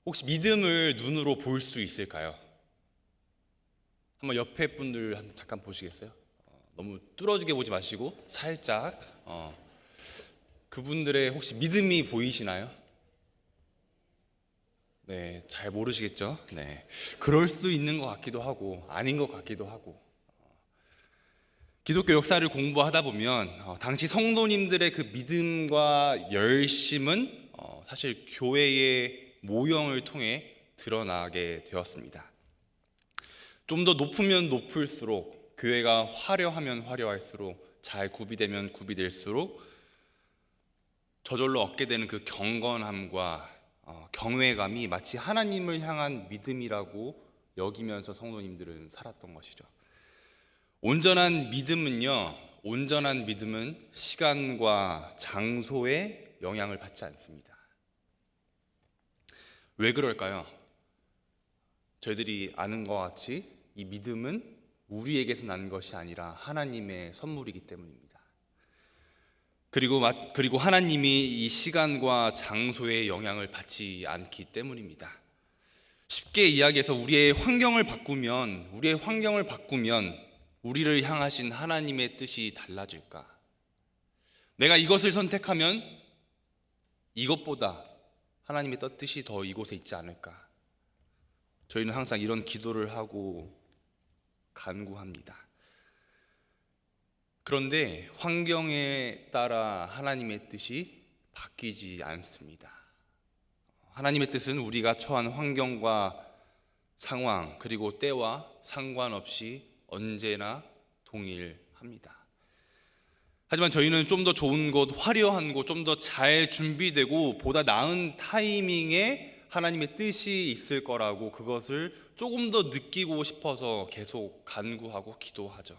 혹시 믿음을 눈으로 볼 수 있을까요? 한번 옆에 분들 잠깐 보시겠어요? 너무 뚫어지게 보지 마시고 살짝 그분들의 혹시 믿음이 보이시나요? 네, 잘 모르시겠죠? 네, 그럴 수 있는 것 같기도 하고 아닌 것 같기도 하고. 기독교 역사를 공부하다 보면 당시 성도님들의 그 믿음과 열심은 사실 교회의 모형을 통해 드러나게 되었습니다. 좀 더 높으면 높을수록, 교회가 화려하면 화려할수록, 잘 구비되면 구비될수록 저절로 얻게 되는 그 경건함과 경외감이 마치 하나님을 향한 믿음이라고 여기면서 성도님들은 살았던 것이죠. 온전한 믿음은 시간과 장소에 영향을 받지 않습니다. 왜 그럴까요? 저희들이 아는 것 같이 이 믿음은 우리에게서 난 것이 아니라 하나님의 선물이기 때문입니다. 그리고 하나님이 이 시간과 장소에 영향을 받지 않기 때문입니다. 쉽게 이야기해서 우리의 환경을 바꾸면 우리를 향하신 하나님의 뜻이 달라질까? 내가 이것을 선택하면 이것보다 하나님의 뜻이 더 이곳에 있지 않을까? 저희는 항상 이런 기도를 하고 간구합니다. 그런데 환경에 따라 하나님의 뜻이 바뀌지 않습니다. 하나님의 뜻은 우리가 처한 환경과 상황 그리고 때와 상관없이 언제나 동일합니다. 하지만 저희는 좀 더 좋은 곳, 화려한 곳, 좀 더 잘 준비되고 보다 나은 타이밍에 하나님의 뜻이 있을 거라고 그것을 조금 더 느끼고 싶어서 계속 간구하고 기도하죠.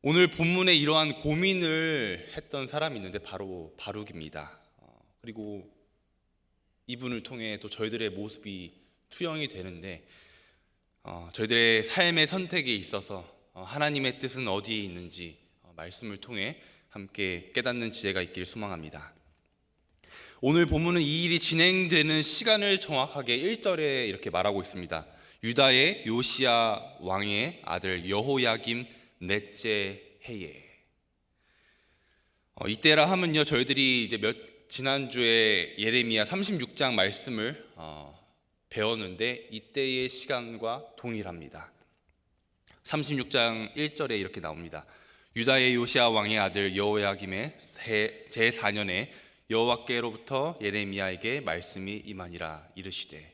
오늘 본문에 이러한 고민을 했던 사람이 있는데 바로 바룩입니다. 그리고 이분을 통해 또 저희들의 모습이 투영이 되는데 저희들의 삶의 선택에 있어서 하나님의 뜻은 어디에 있는지 말씀을 통해 함께 깨닫는 지혜가 있길 소망합니다. 오늘 본문은 이 일이 진행되는 시간을 정확하게 1절에 이렇게 말하고 있습니다. 유다의 요시야 왕의 아들 여호야김 넷째 해에. 이때라 하면요, 저희들이 이제 지난주에 예레미야 36장 말씀을 배웠는데 이때의 시간과 동일합니다. 36장 1절에 이렇게 나옵니다. 유다의 요시야 왕의 아들 여호야김의 제4년에 여호와께로부터 예레미야에게 말씀이 임하니라 이르시되.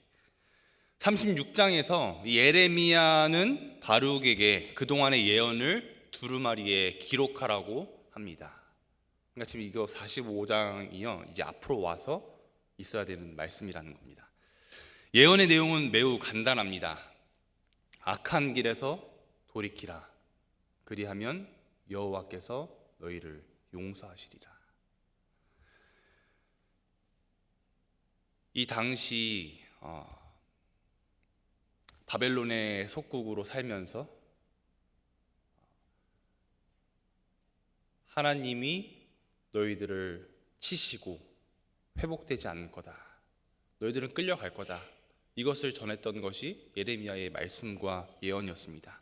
36장에서 예레미야는 바룩에게 그동안의 예언을 두루마리에 기록하라고 합니다. 그러니까 지금 이거 45장이요, 이제 앞으로 와서 있어야 되는 말씀이라는 겁니다. 예언의 내용은 매우 간단합니다. 악한 길에서 돌이키라. 그리하면 여호와께서 너희를 용서하시리라. 이 당시 바벨론의 속국으로 살면서 하나님이 너희들을 치시고 회복되지 않을 거다. 너희들은 끌려갈 거다. 이것을 전했던 것이 예레미야의 말씀과 예언이었습니다.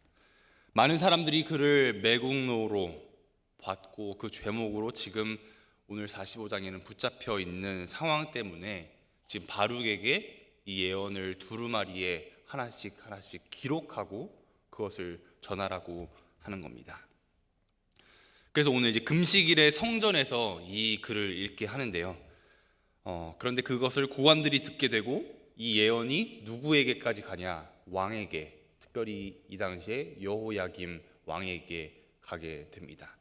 많은 사람들이 그를 매국노로 봤고 그 죄목으로 지금 오늘 45장에는 붙잡혀 있는 상황 때문에 지금 바룩에게 이 예언을 두루마리에 하나씩 기록하고 그것을 전하라고 하는 겁니다. 그래서 오늘 이제 금식일에 성전에서 이 글을 읽게 하는데요. 그런데 그것을 고관들이 듣게 되고 이 예언이 누구에게까지 가냐? 왕에게, 특별히 이 당시에 여호야김 왕에게 가게 됩니다.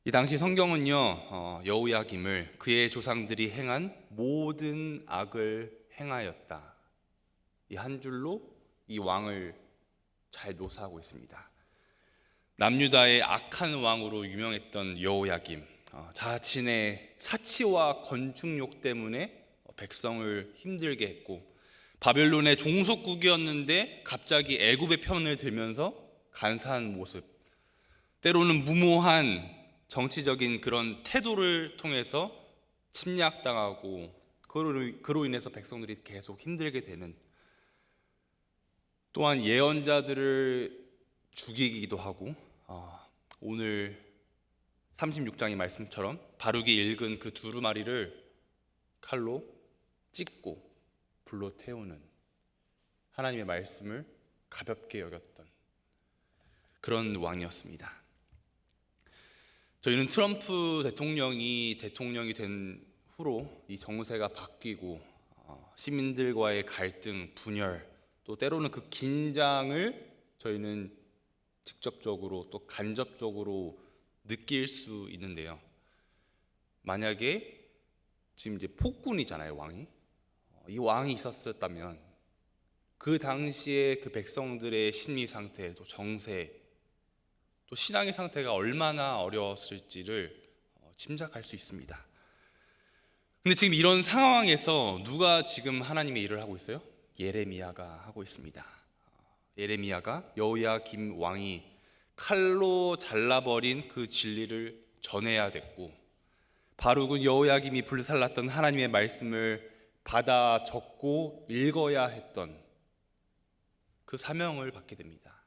이 당시 성경은요, 여호야김을 그의 조상들이 행한 모든 악을 행하였다, 이 한 줄로 이 왕을 잘 묘사하고 있습니다. 남유다의 악한 왕으로 유명했던 여호야김, 자신의 사치와 건축욕 때문에 백성을 힘들게 했고 바벨론의 종속국이었는데 갑자기 애굽의 편을 들면서 간사한 모습, 때로는 무모한 정치적인 그런 태도를 통해서 침략당하고 그로 인해서 백성들이 계속 힘들게 되는, 또한 예언자들을 죽이기도 하고, 오늘 36장의 말씀처럼 바룩이 읽은 그 두루마리를 칼로 찢고 불로 태우는, 하나님의 말씀을 가볍게 여겼던 그런 왕이었습니다. 저희는 트럼프 대통령이 된 후로 이 정세가 바뀌고 시민들과의 갈등, 분열, 또 때로는 그 긴장을 저희는 직접적으로 또 간접적으로 느낄 수 있는데요. 만약에 지금 이제 폭군이잖아요, 왕이. 이 왕이 있었다면 그 당시에 그 백성들의 심리 상태, 또 정세, 또 신앙의 상태가 얼마나 어려웠을지를 짐작할 수 있습니다. 근데 지금 이런 상황에서 누가 지금 하나님의 일을 하고 있어요? 예레미야가 하고 있습니다. 예레미야가 여호야김 왕이 칼로 잘라버린 그 진리를 전해야 됐고, 바룩은 여호야김이 불살랐던 하나님의 말씀을 받아 적고 읽어야 했던 그 사명을 받게 됩니다.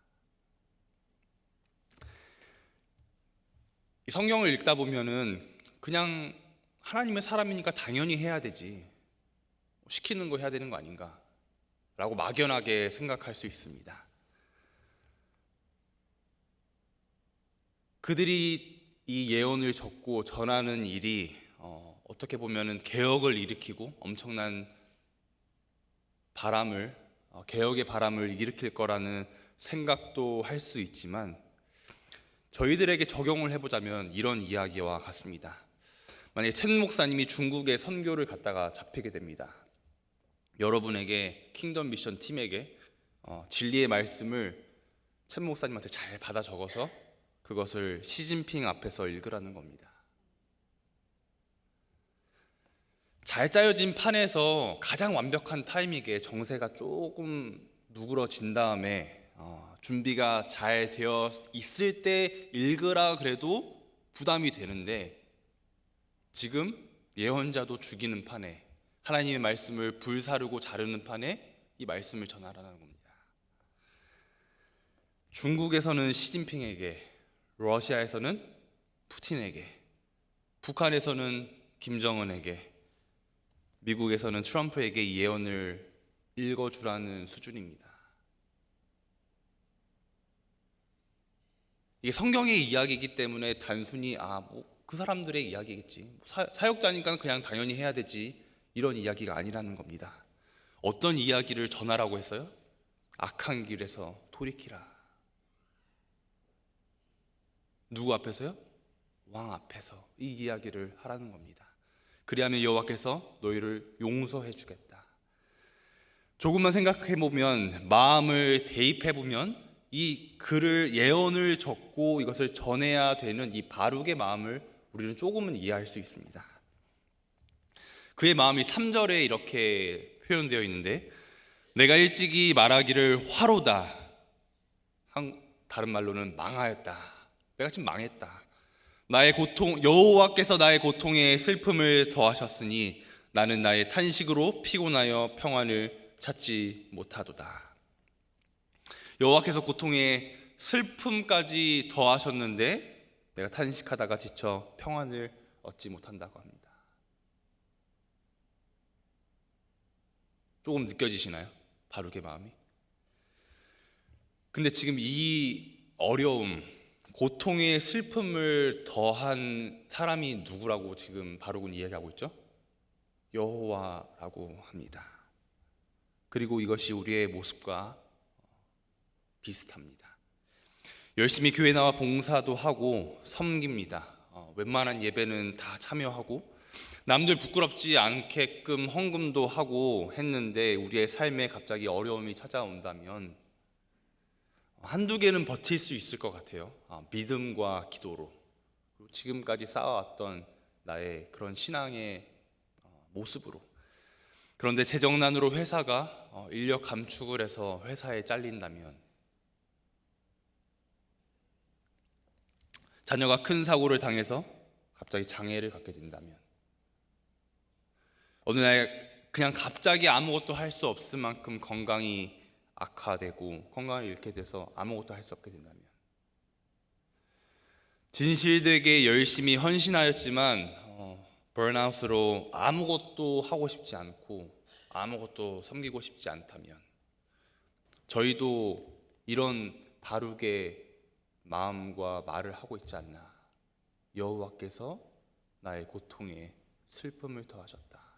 이 성경을 읽다 보면은 그냥 하나님의 사람이니까 당연히 해야 되지, 시키는 거 해야 되는 거 아닌가 라고 막연하게 생각할 수 있습니다. 그들이 이 예언을 적고 전하는 일이 어떻게 보면은 개혁을 일으키고 엄청난 개혁의 바람을 일으킬 거라는 생각도 할 수 있지만, 저희들에게 적용을 해보자면 이런 이야기와 같습니다. 만약에 첸 목사님이 중국에 선교를 갔다가 잡히게 됩니다. 여러분에게, 킹덤 미션 팀에게 진리의 말씀을 첸 목사님한테 잘 받아 적어서 그것을 시진핑 앞에서 읽으라는 겁니다. 잘 짜여진 판에서 가장 완벽한 타이밍에 정세가 조금 누그러진 다음에 준비가 잘 되어 있을 때 읽으라 그래도 부담이 되는데, 지금 예언자도 죽이는 판에, 하나님의 말씀을 불사르고 자르는 판에 이 말씀을 전하라는 겁니다. 중국에서는 시진핑에게, 러시아에서는 푸틴에게, 북한에서는 김정은에게, 미국에서는 트럼프에게 이 예언을 읽어주라는 수준입니다. 이게 성경의 이야기이기 때문에 단순히 그 사람들의 이야기겠지, 사역자니까 그냥 당연히 해야 되지, 이런 이야기가 아니라는 겁니다. 어떤 이야기를 전하라고 했어요? 악한 길에서 돌이키라. 누구 앞에서요? 왕 앞에서 이 이야기를 하라는 겁니다. 그리하면 여호와께서 너희를 용서해 주겠다. 조금만 생각해보면, 마음을 대입해보면 이 글을, 예언을 적고 이것을 전해야 되는 이 바룩의 마음을 우리는 조금은 이해할 수 있습니다. 그의 마음이 3절에 이렇게 표현되어 있는데, 내가 일찍이 말하기를 화로다, 다른 말로는 망하였다, 내가 지금 망했다, 나의 고통, 여호와께서 나의 고통에 슬픔을 더하셨으니 나는 나의 탄식으로 피곤하여 평안을 찾지 못하도다. 여호와께서 고통에 슬픔까지 더하셨는데 내가 탄식하다가 지쳐 평안을 얻지 못한다고 합니다. 조금 느껴지시나요? 바룩의 마음이? 근데 지금 이 어려움, 고통의 슬픔을 더한 사람이 누구라고 지금 바룩은 이야기하고 있죠? 여호와라고 합니다. 그리고 이것이 우리의 모습과 비슷합니다. 열심히 교회 나와 봉사도 하고 섬깁니다. 웬만한 예배는 다 참여하고 남들 부끄럽지 않게끔 헌금도 하고 했는데, 우리의 삶에 갑자기 어려움이 찾아온다면 한두 개는 버틸 수 있을 것 같아요. 믿음과 기도로, 지금까지 쌓아왔던 나의 그런 신앙의 모습으로. 그런데 재정난으로 회사가 인력 감축을 해서 회사에 잘린다면, 자녀가 큰 사고를 당해서 갑자기 장애를 갖게 된다면, 어느 날 그냥 갑자기 아무것도 할 수 없을 만큼 건강이 악화되고 건강을 잃게 돼서 아무것도 할 수 없게 된다면, 진실되게 열심히 헌신하였지만 번아웃으로 아무것도 하고 싶지 않고 아무것도 섬기고 싶지 않다면, 저희도 이런 바룩의 마음과 말을 하고 있지 않나. 여호와께서 나의 고통에 슬픔을 더하셨다.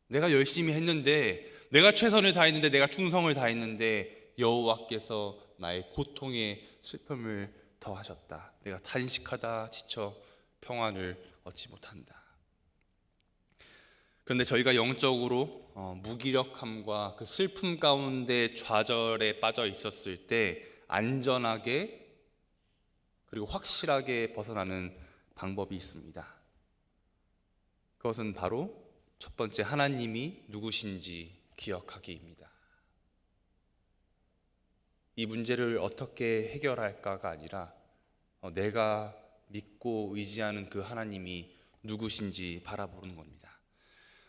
내가 열심히 했는데, 내가 최선을 다했는데, 내가 충성을 다했는데 여호와께서 나의 고통에 슬픔을 더하셨다. 내가 탄식하다 지쳐 평안을 얻지 못한다. 그런데 저희가 영적으로 무기력함과 그 슬픔 가운데 좌절에 빠져 있었을 때 안전하게 그리고 확실하게 벗어나는 방법이 있습니다. 그것은 바로 첫 번째, 하나님이 누구신지 기억하기입니다. 이 문제를 어떻게 해결할까가 아니라 내가 믿고 의지하는 그 하나님이 누구신지 바라보는 겁니다.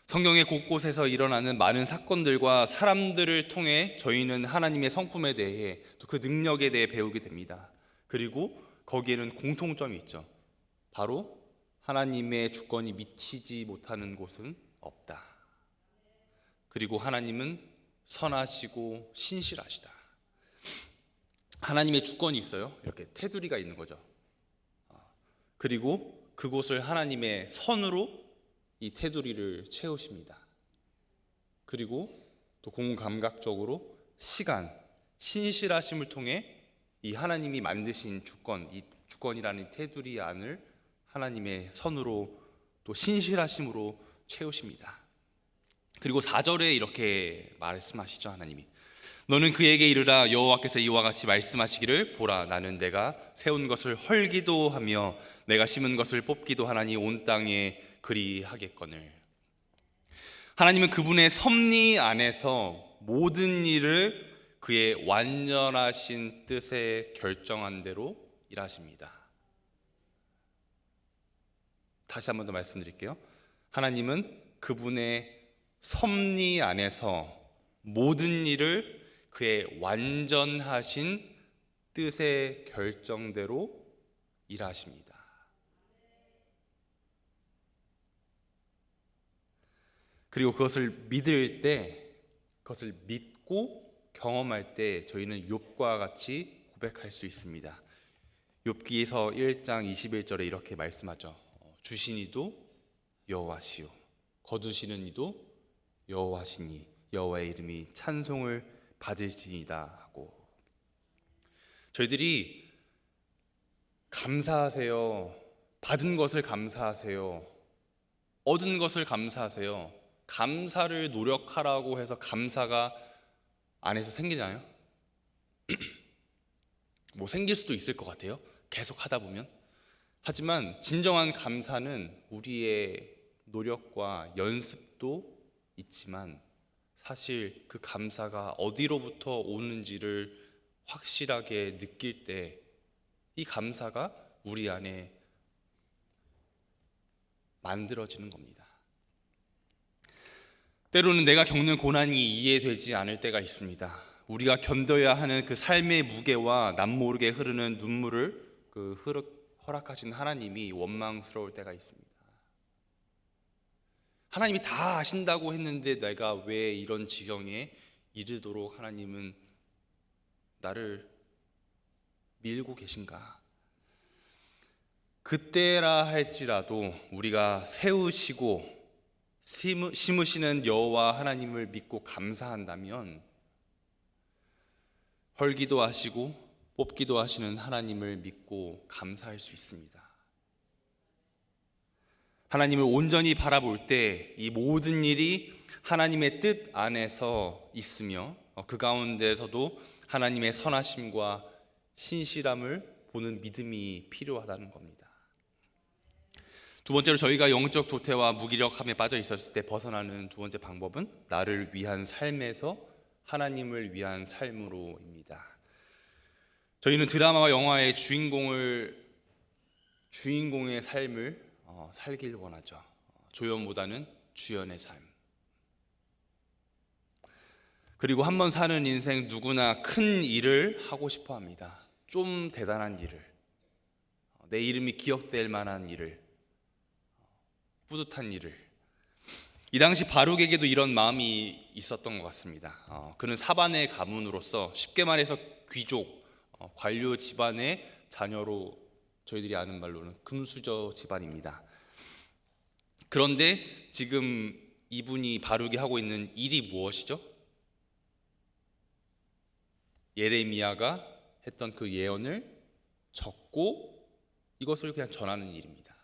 성경의 곳곳에서 일어나는 많은 사건들과 사람들을 통해 저희는 하나님의 성품에 대해, 또 그 능력에 대해 배우게 됩니다. 그리고 거기에는 공통점이 있죠. 바로 하나님의 주권이 미치지 못하는 곳은 없다. 그리고 하나님은 선하시고 신실하시다. 하나님의 주권이 있어요. 이렇게 테두리가 있는 거죠. 그리고 그곳을 하나님의 선으로 이 테두리를 채우십니다. 그리고 또 공감각적으로 시간, 신실하심을 통해 이 하나님이 만드신 주권, 이 주권이라는 테두리 안을 하나님의 선으로 또 신실하심으로 채우십니다. 그리고 4절에 이렇게 말씀하시죠. 하나님이 너는 그에게 이르라, 여호와께서 이와 같이 말씀하시기를, 보라, 나는 내가 세운 것을 헐기도 하며 내가 심은 것을 뽑기도 하나니 온 땅에 그리하겠거늘. 하나님은 그분의 섭리 안에서 모든 일을 그의 완전하신 뜻에 결정한 대로 일하십니다. 다시 한 번 더 말씀드릴게요. 하나님은 그분의 섭리 안에서 모든 일을 그의 완전하신 뜻의 결정대로 일하십니다. 그리고 그것을 믿을 때, 그것을 믿고 경험할 때 저희는 욥과 같이 고백할 수 있습니다. 욥기서 1장 21절에 이렇게 말씀하죠. 주신 이도 여호와시요 거두시는 이도 여호와시니 여호와의 이름이 찬송을 받을지니이다 하고, 저희들이 감사하세요, 받은 것을 감사하세요, 얻은 것을 감사하세요, 감사를 노력하라고 해서 감사가 안에서 생기나요? 뭐 생길 수도 있을 것 같아요. 계속 하다 보면. 하지만 진정한 감사는 우리의 노력과 연습도 있지만 사실 그 감사가 어디로부터 오는지를 확실하게 느낄 때 이 감사가 우리 안에 만들어지는 겁니다. 때로는 내가 겪는 고난이 이해되지 않을 때가 있습니다. 우리가 견뎌야 하는 그 삶의 무게와 남모르게 흐르는 눈물을 허락하신 하나님이 원망스러울 때가 있습니다. 하나님이 다 아신다고 했는데 내가 왜 이런 지경에 이르도록 하나님은 나를 밀고 계신가? 그때라 할지라도 우리가 세우시고 심으시는 여호와 하나님을 믿고 감사한다면 헐기도 하시고 뽑기도 하시는 하나님을 믿고 감사할 수 있습니다. 하나님을 온전히 바라볼 때 이 모든 일이 하나님의 뜻 안에서 있으며 그 가운데에서도 하나님의 선하심과 신실함을 보는 믿음이 필요하다는 겁니다. 두 번째로 저희가 영적 도태와 무기력함에 빠져 있었을 때 벗어나는 두 번째 방법은 나를 위한 삶에서 하나님을 위한 삶으로입니다. 저희는 드라마와 영화의 주인공의 삶을 살길 원하죠. 조연보다는 주연의 삶. 그리고 한번 사는 인생 누구나 큰 일을 하고 싶어 합니다. 좀 대단한 일을, 내 이름이 기억될 만한 일을, 뿌듯한 일을. 이 당시 바룩에게도 이런 마음이 있었던 것 같습니다. 그는 사반의 가문으로서 쉽게 말해서 귀족, 관료 집안의 자녀로 저희들이 아는 말로는 금수저 집안입니다. 그런데 지금 이분이 바룩이 하고 있는 일이 무엇이죠? 예레미야가 했던 그 예언을 적고 이것을 그냥 전하는 일입니다.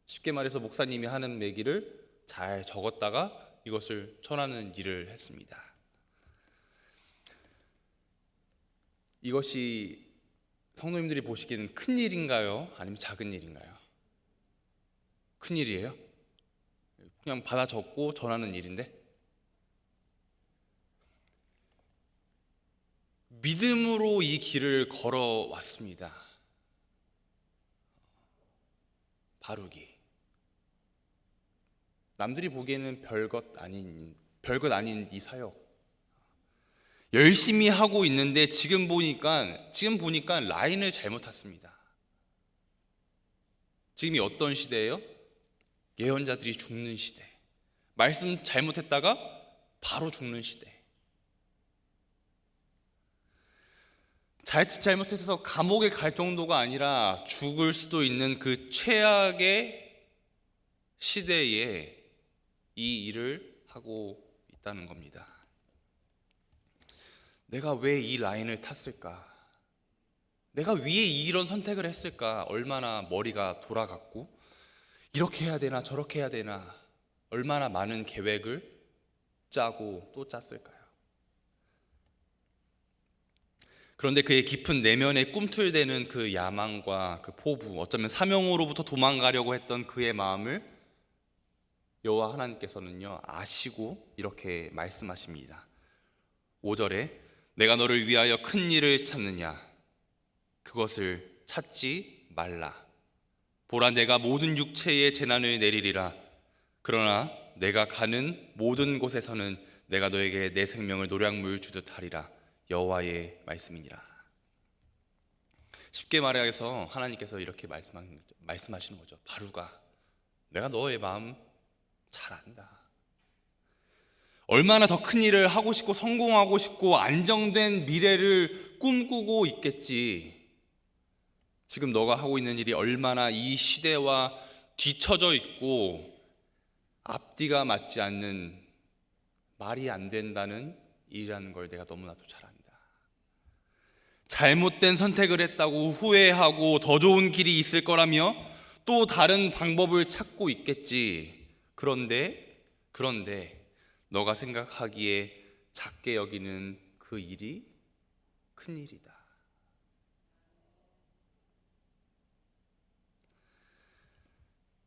쉽게 말해서 목사님이 하는 얘기를 잘 적었다가 이것을 전하는 일을 했습니다. 이것이 성도님들이 보시기에는 큰 일인가요? 아니면 작은 일인가요? 큰 일이에요? 그냥 받아 적고 전하는 일인데, 믿음으로 이 길을 걸어왔습니다. 바룩이 남들이 보기에는 별것 아닌 이 사역 열심히 하고 있는데 지금 보니까 라인을 잘못 탔습니다. 지금이 어떤 시대예요? 예언자들이 죽는 시대. 말씀 잘못했다가 바로 죽는 시대. 자칫 잘못해서 감옥에 갈 정도가 아니라 죽을 수도 있는 그 최악의 시대에 이 일을 하고 있다는 겁니다. 내가 왜 이 라인을 탔을까? 내가 왜 이런 선택을 했을까? 얼마나 머리가 돌아갔고, 이렇게 해야 되나 저렇게 해야 되나, 얼마나 많은 계획을 짜고 또 짰을까요? 그런데 그의 깊은 내면에 꿈틀대는 그 야망과 그 포부, 어쩌면 사명으로부터 도망가려고 했던 그의 마음을 여호와 하나님께서는요 아시고 이렇게 말씀하십니다. 5절에 내가 너를 위하여 큰 일을 찾느냐, 그것을 찾지 말라. 보라, 내가 모든 육체에 재난을 내리리라. 그러나 내가 가는 모든 곳에서는 내가 너에게 내 생명을 노량물 주듯 하리라. 여호와의 말씀이니라. 쉽게 말해서 하나님께서 이렇게 말씀하시는 거죠. 바룩아, 내가 너의 마음 잘 안다. 얼마나 더 큰 일을 하고 싶고 성공하고 싶고 안정된 미래를 꿈꾸고 있겠지. 지금 너가 하고 있는 일이 얼마나 이 시대와 뒤처져 있고 앞뒤가 맞지 않는, 말이 안 된다는 일이라는 걸 내가 너무나도 잘 안다. 잘못된 선택을 했다고 후회하고 더 좋은 길이 있을 거라며 또 다른 방법을 찾고 있겠지. 그런데 너가 생각하기에 작게 여기는 그 일이 큰 일이다.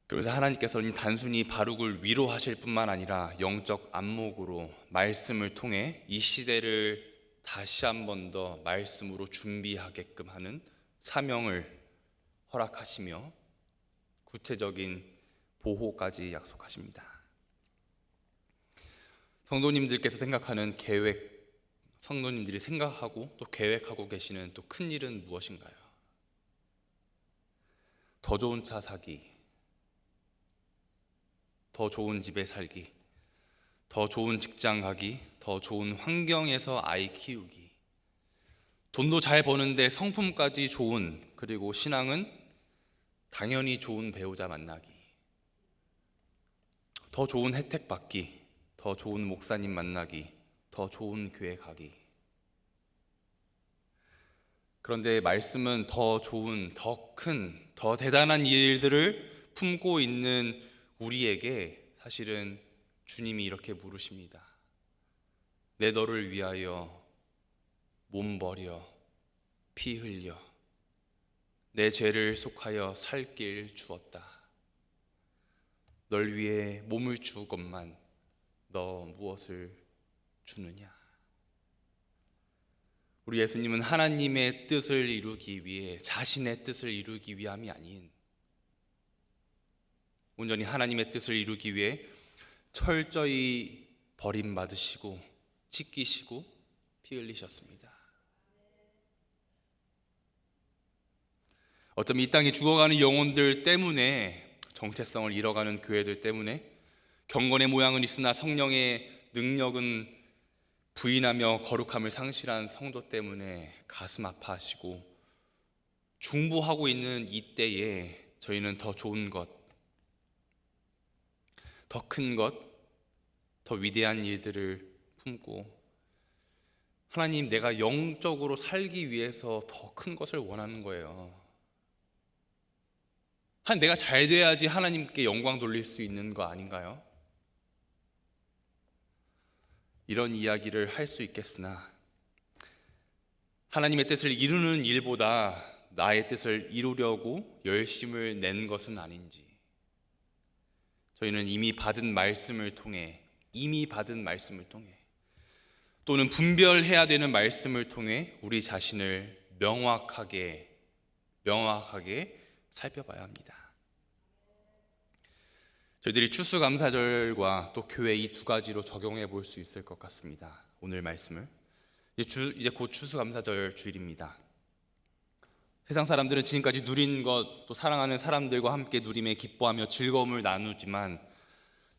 그래서 하나님께서는 단순히 바룩을 위로하실 뿐만 아니라 영적 안목으로 말씀을 통해 이 시대를 다시 한 번 더 말씀으로 준비하게끔 하는 사명을 허락하시며 구체적인 보호까지 약속하십니다. 성도님들께서 생각하는 계획, 성도님들이 생각하고 또 계획하고 계시는 또 큰 일은 무엇인가요? 더 좋은 차 사기, 더 좋은 집에 살기, 더 좋은 직장 가기, 더 좋은 환경에서 아이 키우기, 돈도 잘 버는데 성품까지 좋은, 그리고 신앙은 당연히 좋은 배우자 만나기, 더 좋은 혜택 받기, 더 좋은 목사님 만나기, 더 좋은 교회 가기. 그런데 말씀은 더 좋은, 더 큰, 더 대단한 일들을 품고 있는 우리에게 사실은 주님이 이렇게 물으십니다. 내 너를 위하여 몸 버려 피 흘려 내 죄를 속하여 살 길 주었다. 널 위해 몸을 주건만 너 무엇을 주느냐? 우리 예수님은 하나님의 뜻을 이루기 위해 자신의 뜻을 이루기 위함이 아닌 온전히 하나님의 뜻을 이루기 위해 철저히 버림받으시고 찢기시고 피 흘리셨습니다. 어쩌면 이 땅에 죽어가는 영혼들 때문에, 정체성을 잃어가는 교회들 때문에, 경건의 모양은 있으나 성령의 능력은 부인하며 거룩함을 상실한 성도 때문에 가슴 아파하시고 중보하고 있는 이때에 저희는 더 좋은 것, 더 큰 것, 더 위대한 일들을 품고, 하나님, 내가 영적으로 살기 위해서 더 큰 것을 원하는 거예요. 내가 잘 돼야지 하나님께 영광 돌릴 수 있는 거 아닌가요? 이런 이야기를 할 수 있겠으나 하나님의 뜻을 이루는 일보다 나의 뜻을 이루려고 열심을 낸 것은 아닌지, 저희는 이미 받은 말씀을 통해 또는 분별해야 되는 말씀을 통해 우리 자신을 명확하게 살펴봐야 합니다. 저희들이 추수감사절과 또 교회 이 두 가지로 적용해 볼 수 있을 것 같습니다. 오늘 말씀을 이제 곧 추수감사절 주일입니다. 세상 사람들은 지금까지 누린 것, 또 사랑하는 사람들과 함께 누림에 기뻐하며 즐거움을 나누지만,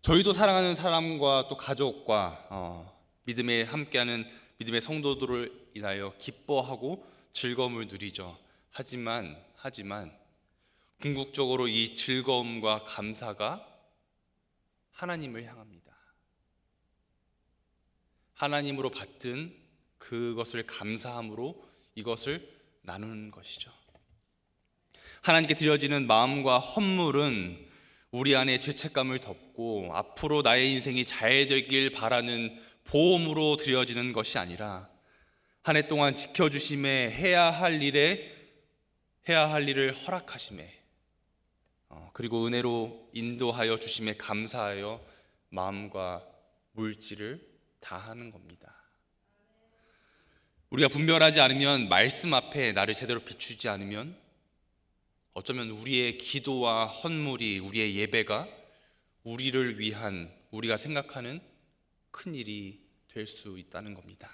저희도 사랑하는 사람과 또 가족과 믿음에 함께하는 믿음의 성도들을 인하여 기뻐하고 즐거움을 누리죠. 하지만 궁극적으로 이 즐거움과 감사가 하나님을 향합니다. 하나님으로 받든 그것을 감사함으로 이것을 나누는 것이죠. 하나님께 드려지는 마음과 헌물은 우리 안에 죄책감을 덮고 앞으로 나의 인생이 잘 되길 바라는 보험으로 드려지는 것이 아니라, 한 해 동안 지켜주심에 해야 할 일을 허락하심에, 그리고 은혜로 인도하여 주심에 감사하여 마음과 물질을 다하는 겁니다. 우리가 분별하지 않으면, 말씀 앞에 나를 제대로 비추지 않으면, 어쩌면 우리의 기도와 헌물이, 우리의 예배가 우리를 위한, 우리가 생각하는 큰 일이 될 수 있다는 겁니다.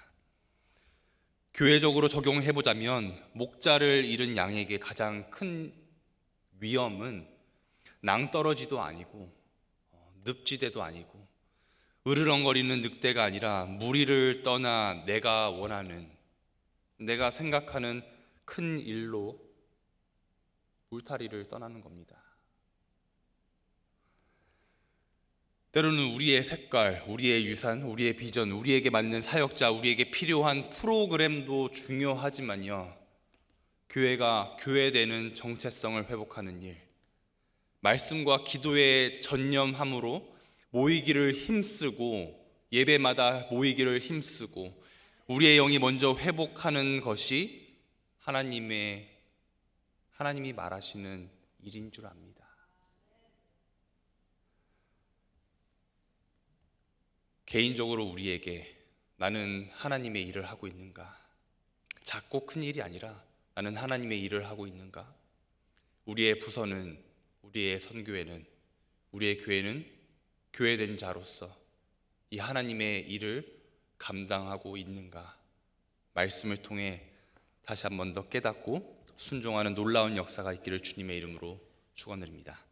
교회적으로 적용해보자면, 목자를 잃은 양에게 가장 큰 위험은 낭떠러지도 아니고 늪지대도 아니고 으르렁거리는 늑대가 아니라, 무리를 떠나 내가 원하는, 내가 생각하는 큰 일로 울타리를 떠나는 겁니다. 때로는 우리의 색깔, 우리의 유산, 우리의 비전, 우리에게 맞는 사역자, 우리에게 필요한 프로그램도 중요하지만요, 교회가 교회되는 정체성을 회복하는 일, 말씀과 기도에 전념함으로 모이기를 힘쓰고, 예배마다 모이기를 힘쓰고 우리의 영이 먼저 회복하는 것이 하나님이 말하시는 일인 줄 압니다. 개인적으로 우리에게 나는 하나님의 일을 하고 있는가? 작고 큰 일이 아니라 나는 하나님의 일을 하고 있는가? 우리의 부서는, 우리의 선교회는, 우리의 교회는 교회된 자로서 이 하나님의 일을 감당하고 있는가? 말씀을 통해 다시 한 번 더 깨닫고 순종하는 놀라운 역사가 있기를 주님의 이름으로 축원드립니다.